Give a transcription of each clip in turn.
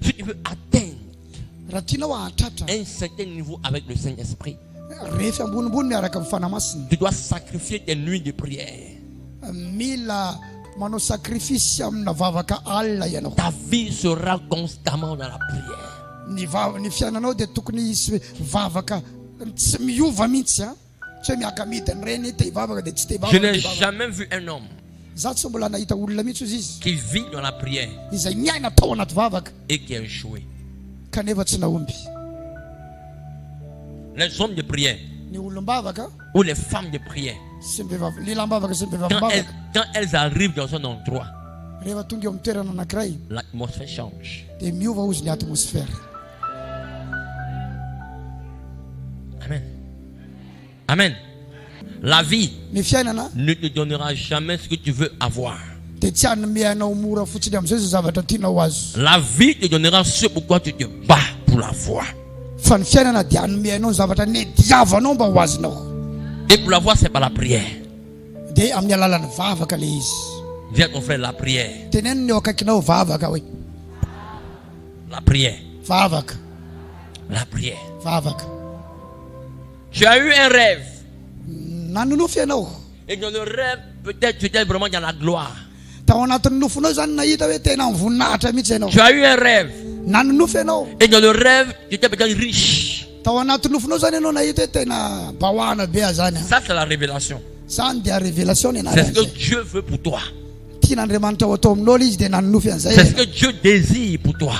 Si tu veux atteindre un certain niveau avec le Saint-Esprit, tu dois sacrifier tes nuits de prière. Ta vie sera constamment dans la prière. Je n'ai jamais vu un homme qui vit dans la prière et qui a échoué. Les hommes de prière ou les femmes de prière, quand elles arrivent dans un endroit, l'atmosphère change. Amen. Amen. La vie ne te donnera jamais ce que tu veux avoir. La vie te donnera ce pourquoi tu te bats pour l'avoir. Et pour l'avoir, c'est par la prière. Dis à ton frère, la prière. La prière. La prière. Tu as eu un rêve. Et dans le rêve, peut-être tu étais vraiment dans la gloire. Tu as eu un rêve. Et dans le rêve, tu étais peut-être riche. Ça, c'est la révélation. C'est ce que Dieu veut pour toi. C'est ce que Dieu désire pour toi.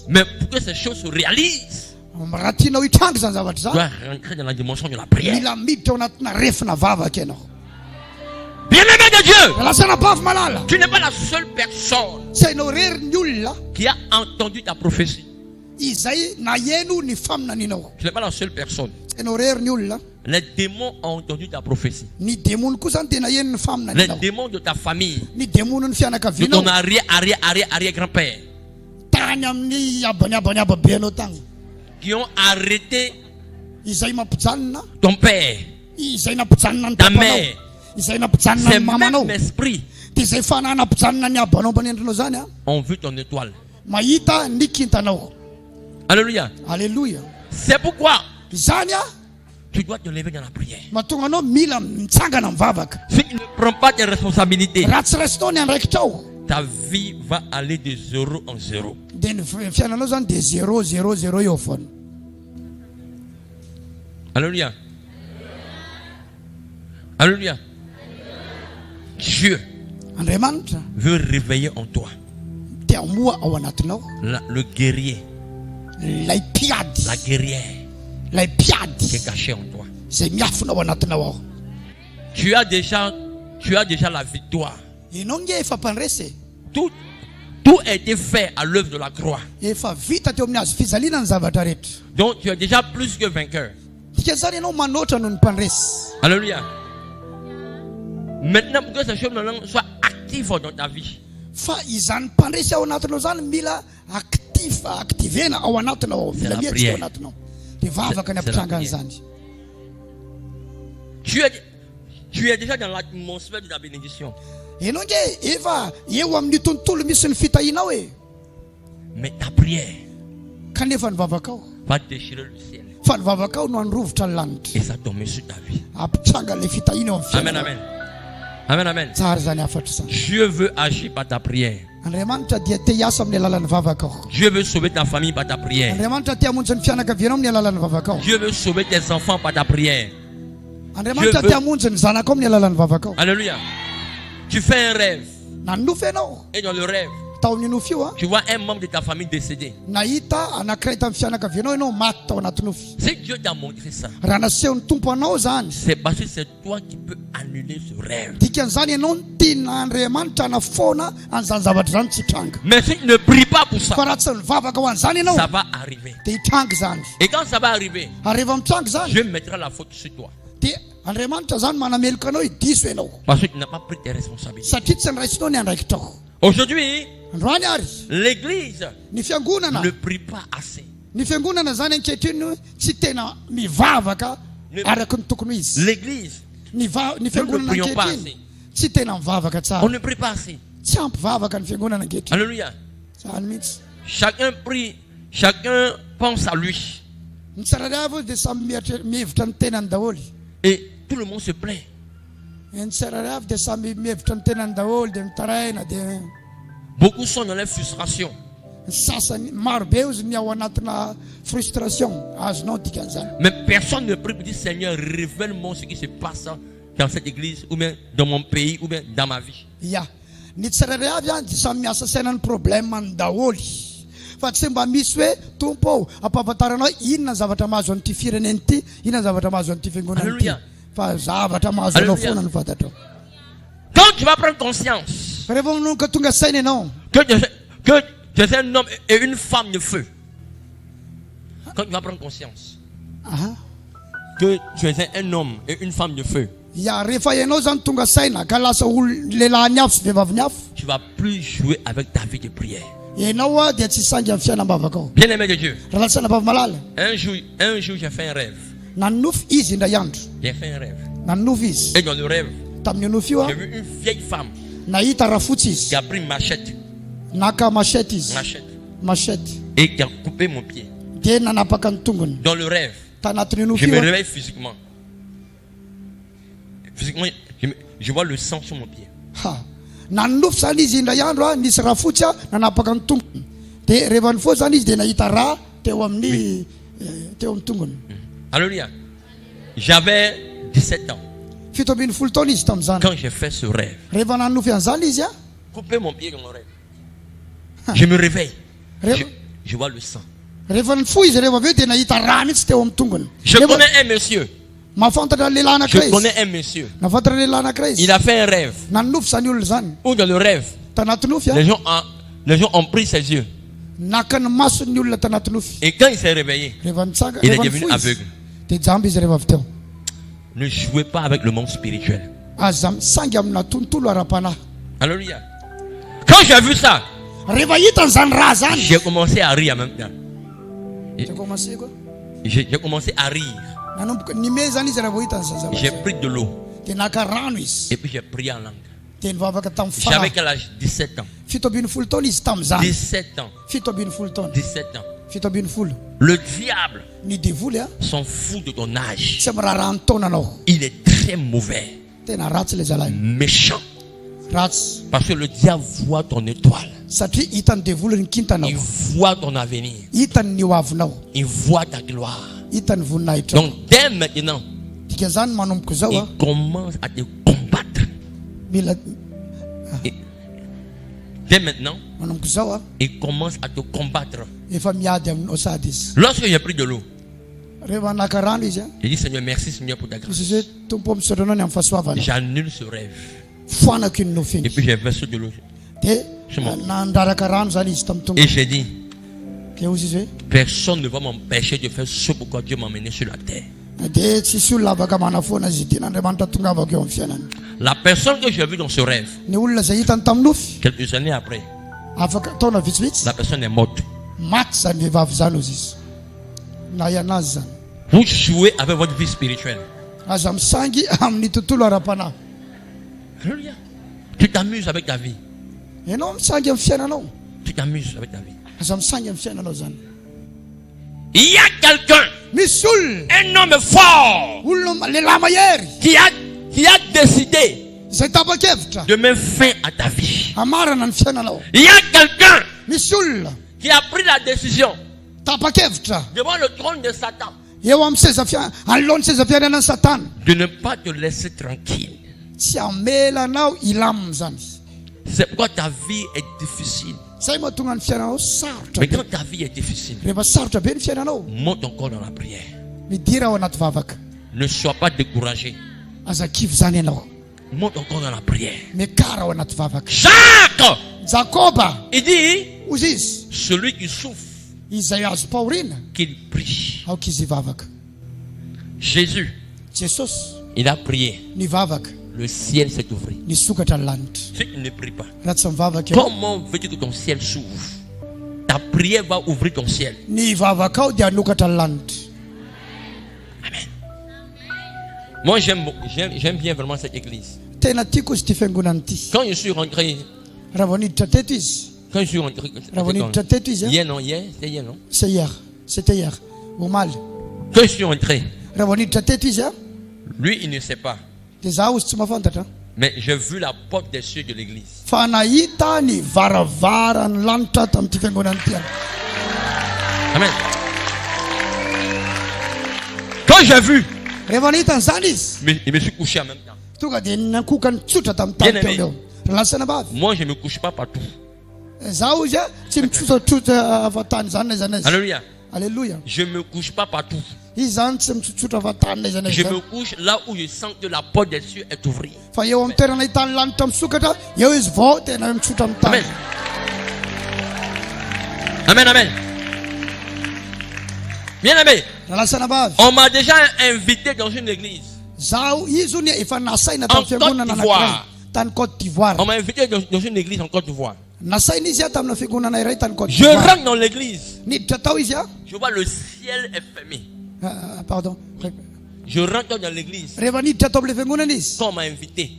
Mais pour que ces choses se réalisent, tu dois rentrer dans la dimension de la prière. Bien-aimé de Dieu, tu n'es pas la seule personne qui a entendu ta prophétie. Tu n'es pas la seule personne. Les démons ont entendu ta prophétie. Les démons de ta famille, de ton arrière-grand-père, qui ont arrêté ton père, ta mère. Ces mêmes esprits ont vu ton étoile. Alléluia. Alléluia. C'est pourquoi tu dois te lever dans la prière. Si tu ne prends pas tes responsabilités, ta vie va aller de 0 en 0. Alléluia. Alléluia. Dieu veut réveiller en toi le guerrier, la guerrière qui est cachée en toi. Tu as déjà la victoire. Tout a été fait à l'œuvre de la croix. Donc tu es déjà plus que vainqueur. Alléluia. Maintenant, pour que ces choses soient actives dans ta vie, c'est la prière. Tu es déjà dans l'atmosphère de la bénédiction. Mais ta prière va déchirer le ciel et ça tombe sur ta vie. Amen, amen. Amen, amen. Dieu veut agir par ta prière. Dieu veut sauver ta famille par ta prière. Dieu veut sauver tes enfants par ta prière. Alléluia. Tu fais un rêve. Et dans le rêve, tu vois un membre de ta famille décédé. Si Dieu t'a montré ça, c'est parce que c'est toi qui peux annuler ce rêve. Mais si tu ne pries pas pour ça, ça va arriver. Et quand ça va arriver, Dieu mettra la faute sur toi. Parce que tu n'as pas pris tes responsabilités. Aujourd'hui, l'église ne prie pas assez. L'église, nous ne prions pas assez. On ne prie pas assez. Alléluia. Chacun prie, chacun pense à lui. Et tout le monde se plaint. Beaucoup sont dans la frustration. Mais personne ne prie pour dire Seigneur, révèle-moi ce qui se passe dans cette église, ou bien dans mon pays, ou bien dans ma vie. Alléluia. Quand tu vas prendre conscience que tu es un homme et une femme de feu, quand tu vas prendre conscience que tu es un homme et une femme de feu, tu vas plus jouer avec ta vie de prière. Bien-aimé de Dieu, un jour j'ai fait un rêve. J'ai fait un rêve. Et dans le rêve, j'ai vu une vieille femme qui a pris une machette. Et qui a coupé mon pied. Dans le rêve, je me réveille physiquement. Physiquement, je vois le sang sur mon pied. Alléluia. J'avais 17 ans quand j'ai fait ce rêve. Couper mon pied dans mon rêve. Je me réveille. Je vois le sang. Je connais un monsieur. Je connais un monsieur. Il a fait un rêve. Ou dans le rêve, les gens ont pris ses yeux. Et quand il s'est réveillé, il est devenu aveugle. Ne jouez pas avec le monde spirituel. Alléluia. Quand j'ai vu ça, j'ai commencé à rire en même temps. J'ai commencé à rire. J'ai pris de l'eau. Et puis j'ai prié en langue. J'avais quel âge? 17 ans. 17 ans. 17 ans. Le diable s'en fout de ton âge. Il est très mauvais, méchant. Parce que le diable voit ton étoile. Il voit ton avenir. Il voit ta gloire. Donc dès maintenant, il commence à te combattre. Dès maintenant, il commence à te combattre. Lorsque j'ai pris de l'eau, j'ai dit Seigneur, merci Seigneur pour ta grâce. J'annule ce rêve. Et puis j'ai versé de l'eau. Et j'ai dit, personne ne va m'empêcher de faire ce pourquoi Dieu m'a mené sur la terre. La personne que j'ai vue dans ce rêve, quelques années après, la personne est morte. Vous jouez avec votre vie spirituelle. Tu t'amuses avec ta vie. Tu t'amuses avec ta vie. Il y a quelqu'un, un homme fort, qui a décidé de mettre fin à ta vie. Il y a quelqu'un qui a pris la décision devant le trône de Satan de ne pas te laisser tranquille. C'est pourquoi ta vie est difficile. Mais quand ta vie est difficile, monte encore dans la prière. Ne sois pas découragé. Monte encore dans la prière. Jacques, il dit, celui qui souffre, qu'il prie. Jésus, il a prié. Le ciel s'est ouvert. Si tu ne pries pas, comment veux-tu que ton ciel s'ouvre? Ta prière va ouvrir ton ciel. Amen. Moi j'aime bien vraiment cette église. Quand je suis rentré Quand je suis rentré, hier non, c'est hier. C'était hier. Quand je suis rentré, lui il ne sait pas. Mais j'ai vu la porte des cieux de l'église. Amen. Quand j'ai vu, il me suis couché en même temps. Bien-aimé, moi je ne me couche pas partout. Alléluia. Alléluia. Je me couche pas partout. Je me couche là où je sens que la porte des cieux est ouverte. Amen. Amen, amen. Bien aimé, on m'a déjà invité dans une église en Côte d'Ivoire. On m'a invité dans une église en Côte d'Ivoire. Je rentre dans l'église. Je vois le ciel est fermé. Pardon. Je rentre dans l'église. Quand on m'a invité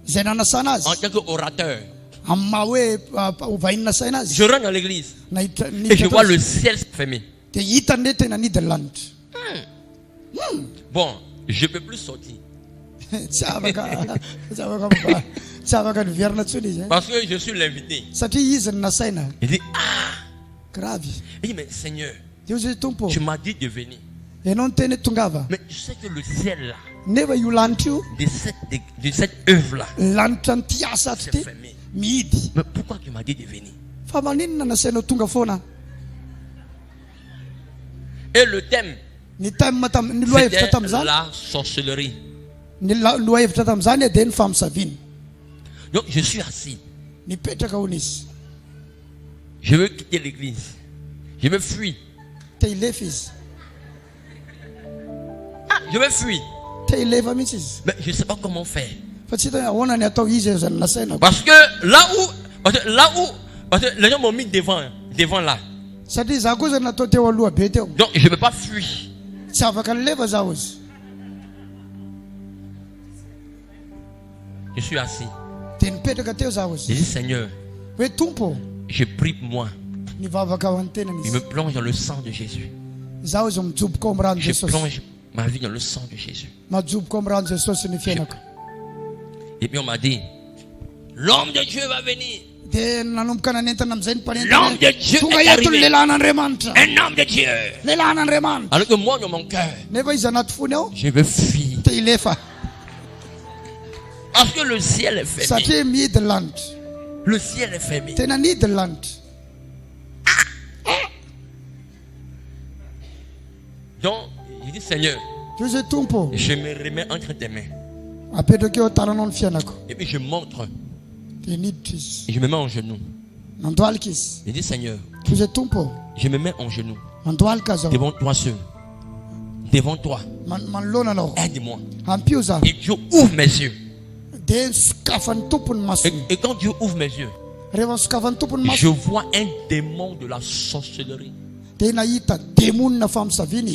en tant qu'orateur. Je rentre dans l'église et je vois le ciel fermé. Bon, je ne peux plus sortir. Parce que je suis l'invité. Il dit, ah. Il dit, mais Seigneur, tu m'as dit de venir. Mais je sais que le ciel là, de cette œuvre là, c'est fermé. Mais pourquoi tu m'as dit de venir? Et le thème, c'était la sorcellerie. Donc je suis assis. Je veux quitter l'église. Je veux fuir. Ah, je veux fuir. Mais je ne sais pas comment faire. Parce que là où les gens m'ont mis devant là. Donc je ne peux pas fuir. Je suis assis. Je dis, Seigneur, je prie pour moi. Je me plonge dans le sang de Jésus. Je plonge ma vie dans le sang de Jésus. Et puis on m'a dit, l'homme de Dieu va venir. L'homme de Dieu est arrivé. Un homme de Dieu. Alors que moi dans mon cœur, je veux fuir. Parce que le ciel est fermé. Le ciel est fermé. Donc, il dit, Seigneur, je me remets entre tes mains. Et puis je montre. Et je me mets en genoux. Il dit, Seigneur, je me mets en genoux devant toi seul. Devant toi. Aide-moi. Et Dieu ouvre mes yeux. Et quand Dieu ouvre mes yeux, je vois un démon de la sorcellerie qui est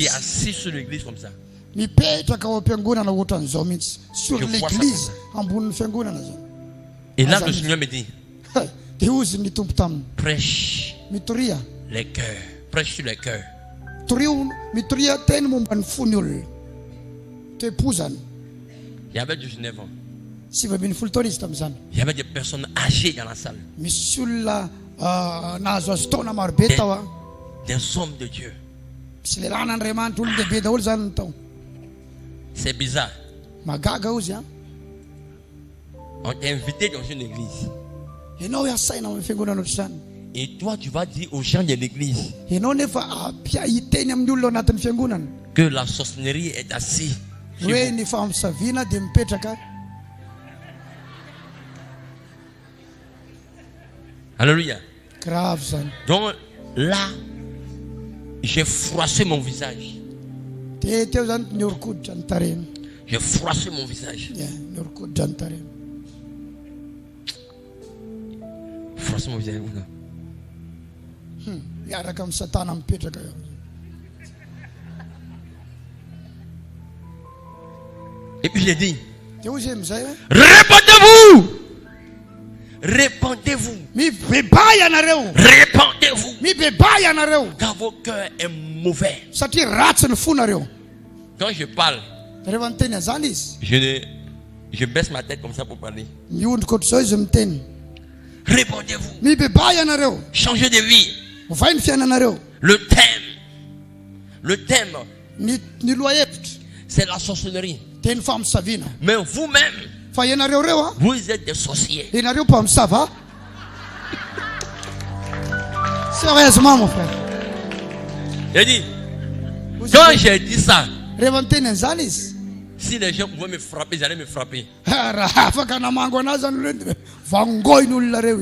assis sur l'église comme ça. Et là le Seigneur me dit, prêche les cœurs. Prêche sur les cœurs. Il y avait 19 ans. Il y avait des personnes âgées dans la salle. Des hommes de Dieu. C'est bizarre. On t'a invité dans une église. Et toi tu vas dire aux gens de l'église que la sorcellerie est assise. Alléluia. Donc là, j'ai froissé mon visage. J'ai froissé mon visage. Froissé mon visage. Et puis j'ai dit, répondez-vous. Répandez-vous. Répandez-vous. Car vos cœurs est mauvais. Quand je parle, je baisse ma tête comme ça pour parler. Répandez-vous. Changez de vie. Le thème, c'est la sorcellerie. Mais vous-même, vous êtes des sorciers. Sérieusement, mon frère. J'ai dit, quand j'ai dit ça, si les gens pouvaient me frapper, ils allaient me frapper.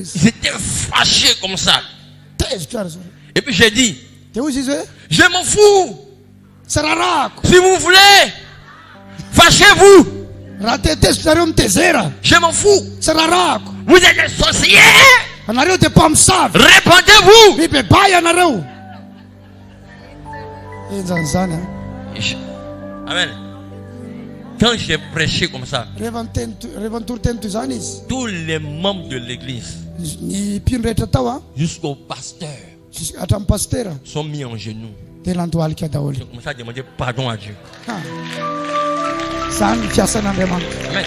Ils étaient fâchés comme ça. Et puis j'ai dit, je m'en fous. Si vous voulez, fâchez-vous. Je m'en fous. Vous êtes des sorciers. Répandez-vous. Amen. Quand j'ai prêché comme ça, tous les membres de l'église, jusqu'au pasteur, sont mis en genoux. J'ai commencé à demander pardon à Dieu. Amen.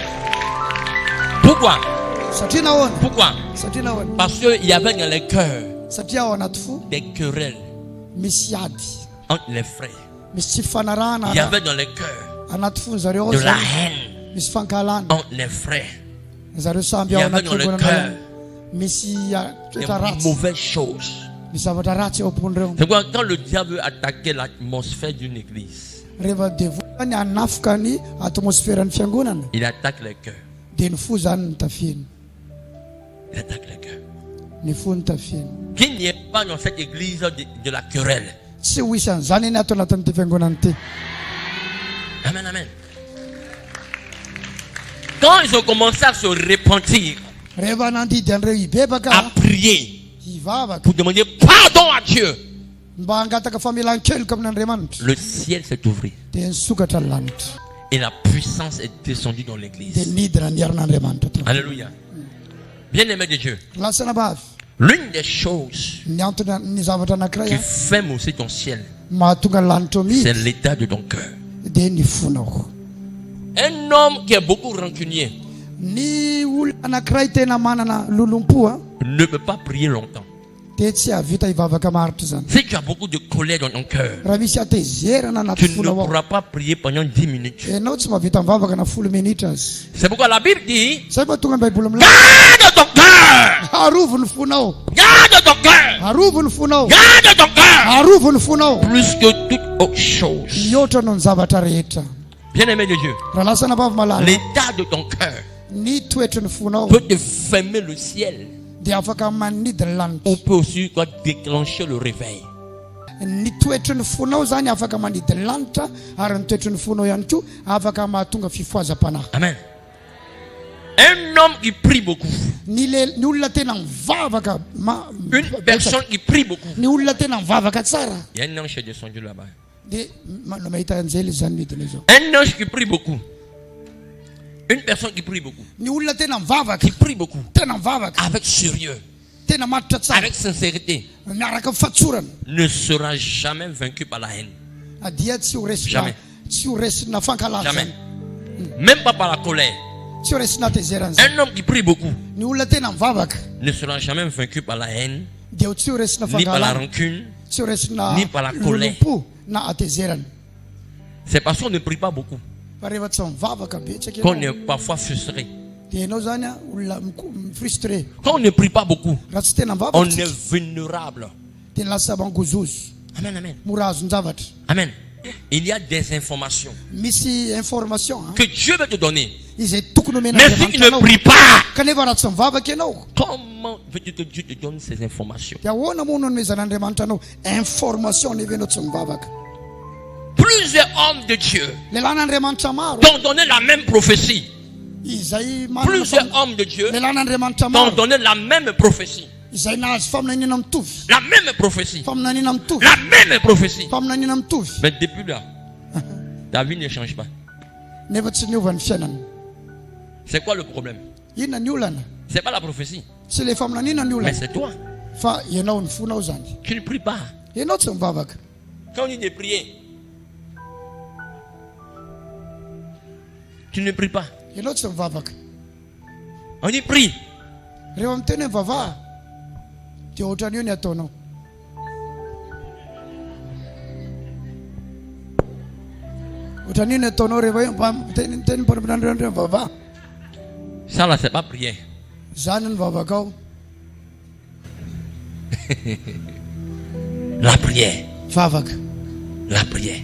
Pourquoi? Pourquoi? Parce qu'il y avait dans les cœurs des querelles entre les frères. Il y avait dans les cœurs de la haine entre les frères. Il y avait dans le cœur des mauvaises choses. C'est pourquoi quand le diable veut attaquer l'atmosphère d'une église, il attaque les cœurs. Il attaque les cœurs. Qu'il n'y ait pas dans cette église de la querelle. Amen, amen. Quand ils ont commencé à se repentir, à prier, pour demander pardon à Dieu, le ciel s'est ouvert et la puissance est descendue dans l'église. Alléluia. Bien-aimé de Dieu, l'une des choses qui ferme aussi ton ciel, c'est l'état de ton cœur. Un homme qui est beaucoup rancunier ne peut pas prier longtemps. Si tu as beaucoup de colère dans ton cœur, tu ne pourras pas prier pendant 10 minutes. C'est pourquoi la Bible dit, garde ton cœur. Garde ton cœur. Garde ton cœur. Plus que toute autre chose. Bien-aimé de Dieu, l'état de ton cœur peut te fermer le ciel. On peut aussi déclencher le réveil. Amen. Un homme qui prie beaucoup, une personne qui prie beaucoup, il y a un ange qui est descendu là-bas. Un ange qui prie beaucoup, une personne qui prie beaucoup, avec sérieux, avec sincérité, ne sera jamais vaincu par la haine. Jamais. Jamais. Même pas par la colère. Un homme qui prie beaucoup ne sera jamais vaincu par la haine, ni par la rancune, ni par la colère. C'est parce qu'on ne prie pas beaucoup qu'on est parfois frustré. Quand on ne prie pas beaucoup, on est vulnérable. Amen, amen. Amen. Il y a des informations que Dieu veut te donner. Mais si tu ne pries pas, comment veux-tu que Dieu te donne ces informations? Plusieurs hommes de Dieu t'ont donné la même prophétie. Plusieurs hommes de Dieu t'ont donné la même prophétie. La même prophétie. La même prophétie. Mais depuis là, ta vie ne change pas. C'est quoi le problème? C'est pas la prophétie. C'est les femmes mais c'est toi. Tu ne pries pas. Quand on dit de prier, tu ne pries pas. On dit prie. Ça là, c'est pas prier. La prière. La prière.